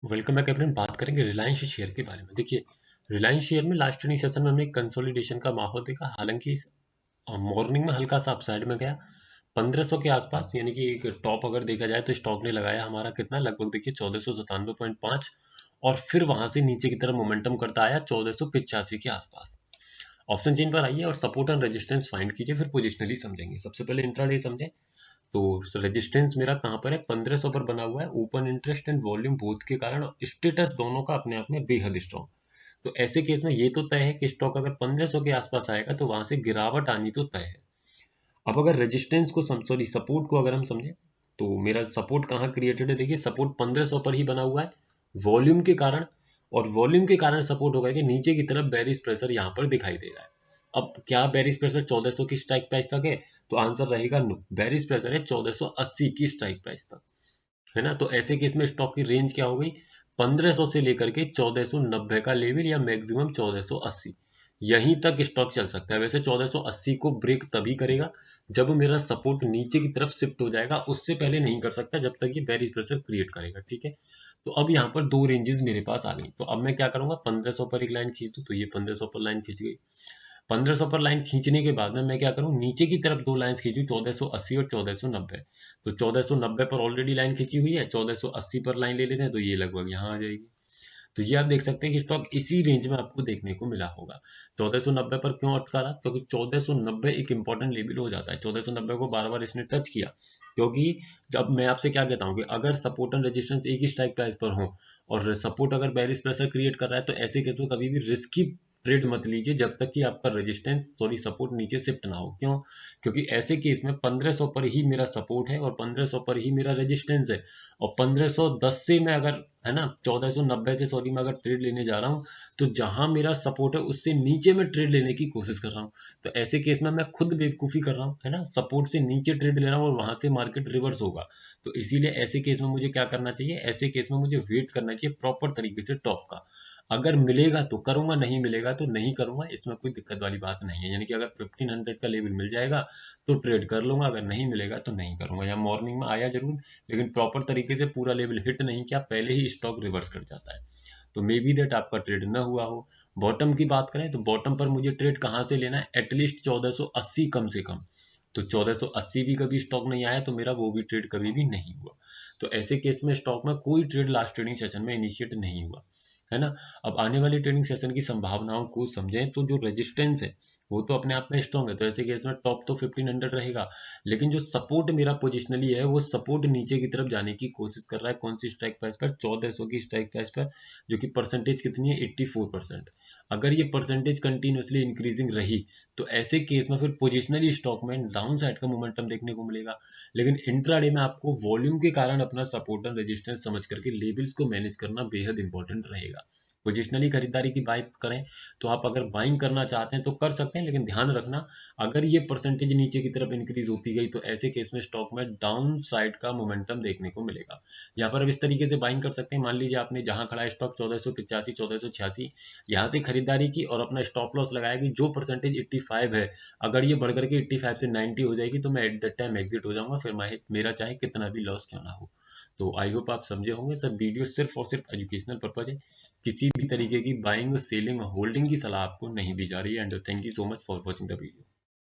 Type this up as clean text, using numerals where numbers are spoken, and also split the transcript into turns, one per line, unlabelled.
Welcome back everyone. बात करेंगे Reliance share के बारे में। देखिए, रिलायंस शेयर में लास्ट ट्रेडिंग सेशन में हमने कंसोलिडेशन का माहौल देखा। हालांकि मॉर्निंग में हल्का सा अपसाइड में गया 1500 के आसपास, यानी कि एक टॉप अगर देखा जाए तो स्टॉक ने लगाया हमारा कितना, लगभग देखिए 1497.5, और फिर वहां से नीचे की तरफ मोमेंटम करता आया 1485 के आसपास। ऑप्शन चेन पर आइए और सपोर्ट एंड रेजिस्टेंस फाइंड कीजिए, फिर पोजिशनली समझेंगे। सबसे पहले इंट्राडे समझें तो रेजिस्टेंस मेरा कहाँ पर है, 1500 पर बना हुआ है। Open interest and volume both के कारण स्टेटस दोनों का अपने आप में बेहद स्ट्रॉन्ग। तो ऐसे केस में ये तो तय है कि स्टॉक अगर 1500 के आसपास आएगा तो वहां से गिरावट आनी तो तय है। अब अगर रेजिस्टेंस को सॉरी सपोर्ट को अगर हम समझे तो मेरा सपोर्ट कहाँ क्रिएटेड है, देखिए सपोर्ट 1500 पर ही बना हुआ है वॉल्यूम के कारण। और वॉल्यूम के कारण सपोर्ट होगा कि नीचे की तरफ बेरिश प्रेशर यहाँ पर दिखाई दे रहा है। अब क्या बेरिश प्रेशर 1400 की स्ट्राइक प्राइस तक है, तो आंसर रहेगा नो। बेरिश प्रेशर है 1480 की स्ट्राइक प्राइस तक, है ना। तो ऐसे केस में स्टॉक की रेंज क्या हो गई, 1500 से लेकर के 1490 का लेवल या मैक्सिमम 1480, यहीं तक स्टॉक चल सकता है। वैसे 1480 को ब्रेक तभी करेगा जब मेरा सपोर्ट नीचे की तरफ शिफ्ट हो जाएगा, उससे पहले नहीं कर सकता जब तक ये बेरिश प्रेशर क्रिएट करेगा, ठीक है। तो अब यहाँ पर दो रेंजेस मेरे पास आ गई, तो अब मैं क्या करूंगा, 1500 पर एक लाइन खींच दूं, तो ये 1500 पर लाइन खींच गई। 1500 पर लाइन खींचने के बाद में मैं क्या करूं, नीचे की तरफ दो लाइंस खींचूं, 1480 और 1490। तो 1490 पर ऑलरेडी लाइन खींची हुई है, 1480 पर लाइन ले लेते हैं तो ये लगभग यहाँ आ जाएगी। तो ये आप देख सकते हैं कि स्टॉक इसी रेंज में आपको देखने को मिला होगा। 1490 पर क्यों अटका रहा, क्योंकि 1490 एक इंपॉर्टेंट लेवल हो जाता है। 1490 को बार बार इसने टच किया, क्योंकि जब मैं आपसे क्या कहता हूँ कि अगर सपोर्ट एंड रेजिस्टेंस एक ही स्ट्राइक प्राइस पर हो और सपोर्ट अगर बेरिश प्रेशर क्रिएट कर रहा है, तो ऐसे केस में कभी भी रिस्की ट्रेड मत लीजिए जब तक कि आपका रेजिस्टेंस सॉरी सपोर्ट नीचे शिफ्ट ना हो। क्यों, क्योंकि ऐसे केस में 1500 पर ही मेरा सपोर्ट है और 1500 पर ही मेरा रेजिस्टेंस है। और 1510 से मैं अगर, है ना, 1490 से सॉरी मैं अगर ट्रेड लेने जा रहा हूँ, तो जहां मेरा सपोर्ट है उससे नीचे में ट्रेड लेने की कोशिश कर रहा हूँ। तो ऐसे केस में मैं खुद बेवकूफ़ी कर रहा हूँ, है ना। सपोर्ट से नीचे ट्रेड ले रहा हूँ और वहां से मार्केट रिवर्स होगा। तो इसीलिए ऐसे केस में मुझे क्या करना चाहिए, ऐसे केस में मुझे वेट करना चाहिए प्रॉपर तरीके से टॉप का। अगर मिलेगा तो करूंगा, नहीं मिलेगा तो नहीं करूंगा, इसमें कोई दिक्कत वाली बात नहीं है। यानी कि अगर 1500 का लेवल मिल जाएगा तो ट्रेड कर लूंगा, अगर नहीं मिलेगा तो नहीं करूंगा। या मॉर्निंग में आया जरूर, लेकिन प्रॉपर तरीके से पूरा लेवल हिट नहीं किया, पहले ही स्टॉक रिवर्स कर जाता है। तो मे बी दैट आपका ट्रेड ना हुआ हो। बॉटम की बात करें तो बॉटम पर मुझे ट्रेड कहाँ से लेना है, एटलीस्ट 1480 कम से कम। तो 1480 भी कभी स्टॉक नहीं आया तो मेरा वो भी ट्रेड कभी भी नहीं हुआ। तो ऐसे केस में स्टॉक में कोई ट्रेड लास्ट ट्रेडिंग सेशन में इनिशिएट नहीं हुआ, है ना। अब आने वाली ट्रेडिंग सेशन की संभावनाओं को समझें तो जो रेजिस्टेंस है वो तो अपने आप में स्ट्रॉन्ग है, तो ऐसे केस में टॉप तो 1500 रहेगा। लेकिन जो सपोर्ट मेरा पोजिशनली है वो सपोर्ट नीचे की तरफ जाने की कोशिश कर रहा है। कौन सी स्ट्राइक प्राइस पर, 1400 की स्ट्राइक प्राइस पर, जो कि परसेंटेज कितनी है, 84%। अगर ये परसेंटेज कंटिन्यूसली इंक्रीजिंग रही तो ऐसे केस में फिर पोजिशनली स्टॉक में डाउन साइड का मोमेंटम देखने को मिलेगा। लेकिन इंट्राडे में आपको वॉल्यूम के कारण अपना सपोर्ट एंड रेजिस्टेंस समझ करके लेवल्स को मैनेज करना बेहद इंपॉर्टेंट रहेगा। पोजिशनली खरीदारी की बात करें तो आप अगर बाइंग करना चाहते हैं तो कर सकते हैं, लेकिन ध्यान रखना अगर ये परसेंटेज नीचे की तरफ इंक्रीज होती गई तो ऐसे केस में स्टॉक में डाउन साइड का मोमेंटम देखने को मिलेगा। यहाँ पर अब इस तरीके से बाइंग कर सकते हैं। मान लीजिए आपने जहां खड़ा है स्टॉक 1485 1486, यहाँ से खरीदारी की और अपना स्टॉप लॉस लगाया कि जो परसेंटेज 85 है, अगर ये बढ़ करके 85 से 90 हो जाएगी तो मैं एट दैट टाइम एग्जिट हो जाऊंगा, फिर मेरा चाहे कितना भी लॉस क्यों ना हो। तो आई होप आप समझे होंगे। सर वीडियो सिर्फ और सिर्फ एजुकेशनल पर्पज है, किसी भी तरीके की बाइंग सेलिंग होल्डिंग की सलाह आपको नहीं दी जा रही है। And thank you so much for watching the video.